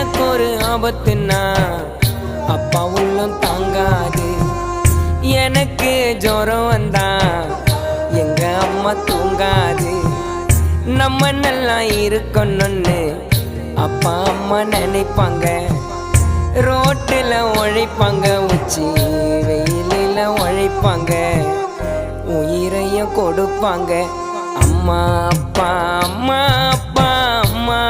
எனக்கு ஒரு ஆபத்துன்னா அப்பா உள்ளம் தாங்காது. எனக்கு ஜுரம் வந்தா எங்க அம்மா தூங்காது. நம்ம நல்லா இருக்கணும்னு அப்பா அம்மா நினைப்பாங்க. ரோட்டில் உழைப்பாங்க, உச்சி வெயிலில் உழைப்பாங்க, உயிரையும் கொடுப்பாங்க. அம்மா அப்பா அம்மா அப்பா அம்மா.